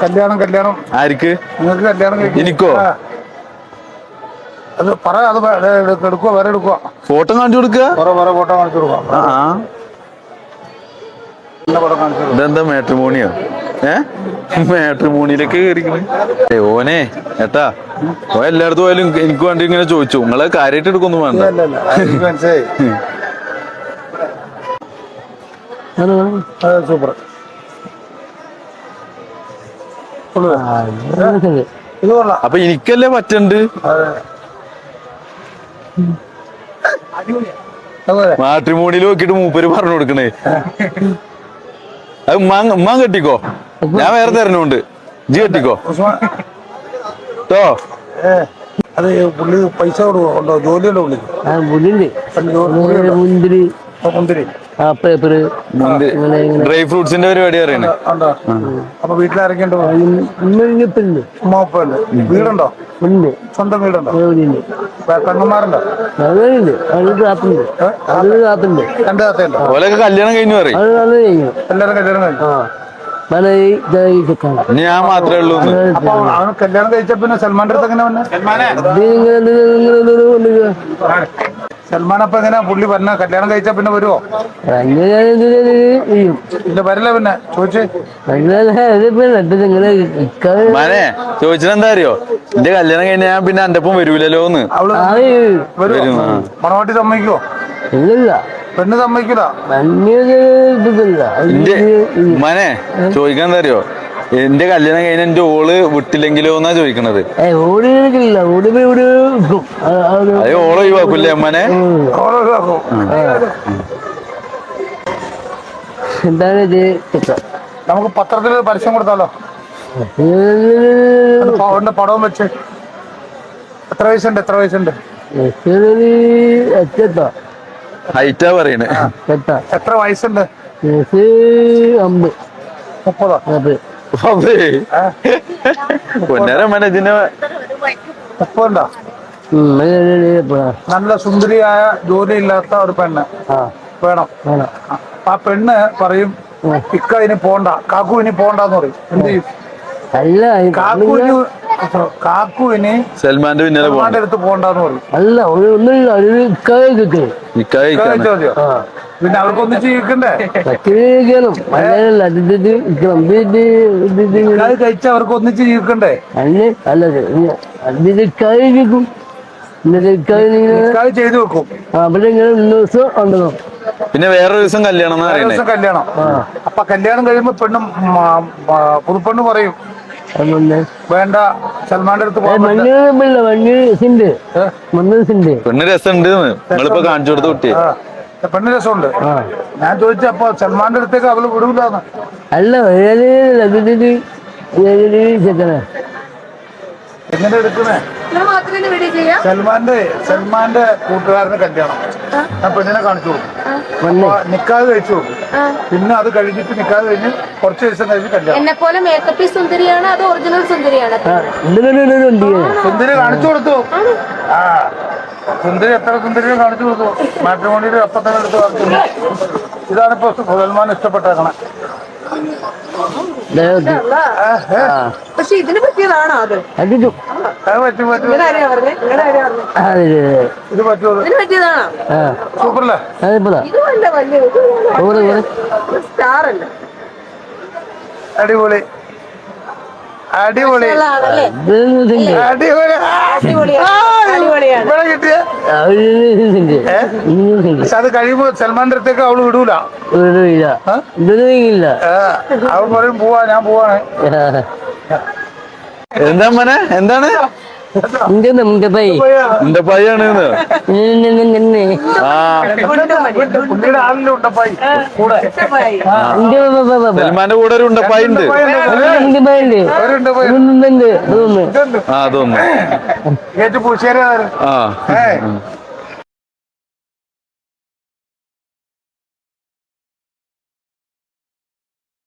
കല്യാണം ആർക്ക്? നിങ്ങൾക്ക് കല്യാണം എനിക്കോ? അത് പറ, അത് എടുക്കുക, വേറെ എടുക്കുക. ഫോട്ടോ കാണിച്ചു കൊടുക്കുക. വേറെ ഫോട്ടോ കാണിച്ചു കൊടുക്കുക. ഇതെന്താ മാട്രിമോണിയോ? മാട്രിമോണിയിലേക്ക് കയറിക്കണേ ഓനെ ഏട്ടാ. ഓ എല്ലായിടത്തും പോയാലും എനിക്ക് വേണ്ടി ഇങ്ങനെ ചോദിച്ചു. നിങ്ങള് കാര്യമായിട്ട് എടുക്കൊന്നും വേണ്ട. സൂപ്പർ. അപ്പൊ എനിക്കല്ലേ പറ്റണ്ട്. മാട്രിമോണിയിൽ നോക്കിട്ട് മൂപ്പര് പറഞ്ഞു കൊടുക്കണേ. അത് ഉമ്മാൻ കെട്ടിക്കോ, ഞാൻ വേറെ തരണുണ്ട്, ജി കെട്ടിക്കോ കേട്ടോ. അത് പുള്ളി പൈസ ഉണ്ടോ? ജോലിയുണ്ടോ പുള്ളി? മുന്തിരി ഡ്രൈ ഫ്രൂട്ട്സിന്റെ പരിപാടി അറിയണേ. അപ്പൊ വീട്ടിലാരൊക്കെയുണ്ട്? വീടുണ്ടോ? സ്വന്തം വീടുണ്ടോ? പെങ്ങന്മാരുണ്ടോ? രണ്ട് താത്തയുണ്ടോ? ഓലൊക്കെ കല്യാണം കഴിഞ്ഞു പറയും. എല്ലാരും കല്യാണം കഴിഞ്ഞു. ഞാൻ മാത്രമേ ഉള്ളൂ. അപ്പൊ അവന് കല്യാണം കഴിച്ച പിന്നെ സൽമാന്റെ അടുത്ത് എങ്ങനെ വന്നെ? സൽമാൻ അപ്പൊ എങ്ങനെ പുള്ളി പറഞ്ഞ കല്യാണം കഴിച്ചാ പിന്നെ വരുവോ? ഇല്ല വരില്ല. പിന്നെ ചോദിച്ചേ മനെ ചോദിച്ചിട്ടെന്താ അറിയോ? എന്റെ കല്യാണം കഴിഞ്ഞാ ഞാൻ പിന്നെ എന്റെ ഒപ്പം വരൂലല്ലോന്ന്. അവള് മണവാട്ടി സമ്മതിക്കുവോ? പെണ്ണ് സമ്മതിക്കൂല. മനെ ചോദിക്കാൻ എന്താ അറിയോ? എന്റെ കല്യാണം കഴിഞ്ഞ എന്റെ ഓള് വിട്ടില്ലെങ്കിലോ എന്നാ ചോദിക്കണത്. അത് ഓള് ഒഴിവാക്കൂല്ലേ അമ്മനെ? എന്താണ് ഇത്? നമുക്ക് പത്രത്തിൽ പരസ്യം കൊടുത്താലോ? പടവും വെച്ച്. എത്ര വയസ്സുണ്ട്? ഹൈറ്റാ പറയണേ. എത്ര വയസ്സുണ്ട്? 30. പൊന്നേരമ്മനെ ഇതിന് 30 നല്ല സുന്ദരിയായ ജോലിയില്ലാത്ത ഒരു പെണ്ണ് വേണം. ആ പെണ്ണ് പറയും ഇക്ക ഇനി പോണ്ട, കാക്കു ഇനി പോണ്ടെന്ന് പറയും. എന്ത് ചെയ്യും? കാക്കുവിന് സൽമാന്റെ അടുത്ത് പോണ്ടെന്ന് പറയും. പിന്നെ അവർക്ക് ഒന്നിച്ച് ജീവിക്കണ്ടേ? കഴിച്ച അവർക്ക് ഒന്നിച്ച് ജീവിക്കണ്ടേ? ചെയ്തു വെക്കും. പിന്നെ വേറൊരു ദിവസം കല്യാണം. അപ്പൊ കല്യാണം കഴിയുമ്പോ പെണ്ണും പുതുപ്പെണ്ണ് പറയും വേണ്ട, സൽമാന്റെ അടുത്ത് പെണ്ണ് രസമുണ്ട്. നിങ്ങളിപ്പോ കാണിച്ചു കൊടുത്ത കുട്ടി പെണ്ണ് രസമുണ്ട്. ഞാൻ ചോദിച്ച അപ്പൊ സൽമാന്റെ അടുത്തേക്ക് അവള് വിടൂലെന്ന്. എങ്ങനെ എടുക്കുന്നേ? സൽമാന്റെ കൂട്ടുകാരന് കല്യാണം. ഞാൻ പെണ്ണിനെ കാണിച്ചു കൊടുക്കും. നിക്കാഹ് കഴിച്ചു കൊടുക്കും. പിന്നെ അത് കഴിഞ്ഞിട്ട് നിക്കാഹ് കഴിഞ്ഞ് കുറച്ച് ദിവസം കഴിഞ്ഞ് കല്യാണം. എന്നെപ്പോലെ മേക്കപ്പ് സുന്ദരിയാണ് അതോ ഒറിജിനൽ സുന്ദരിയാണ്? സുന്ദരി കാണിച്ചു കൊടുത്തു. സുന്ദരി എത്ര സുന്ദരിയും കാണിച്ചു കൊടുത്തു. മാട്രിമോണിയിൽ അപ്പൊ തന്നെ എടുത്ത് കാണിച്ചു. ഇതാണിപ്പോ സൽമാൻ ഇഷ്ടപ്പെട്ടേക്കണേ. പക്ഷെ ഇതിന് പറ്റിയതാണോ അത്? ഇത് പറ്റിയതാണോ? സൂപ്പറല്ലേ? സ്റ്റാർ അല്ലേ? അടിപൊളി. പക്ഷെ അത് കഴിയുമ്പോ സൽമാന്റെ അടുത്തേക്ക് അവള് വിടൂല. അവൾ പറയും പോവാ, ഞാൻ പോവാണ്. എന്താ മനെ? എന്താണ് എന്റെ പയ്യാണ്? പുള്ളിയുടെ ആളിലും ഉണ്ടപ്പായി കൂടെ. സൽമാന്റെ കൂടെ ഒരു ഉണ്ടപ്പായി ഉണ്ട്. അതൊന്നും അതൊന്നും പൂച്ചേരി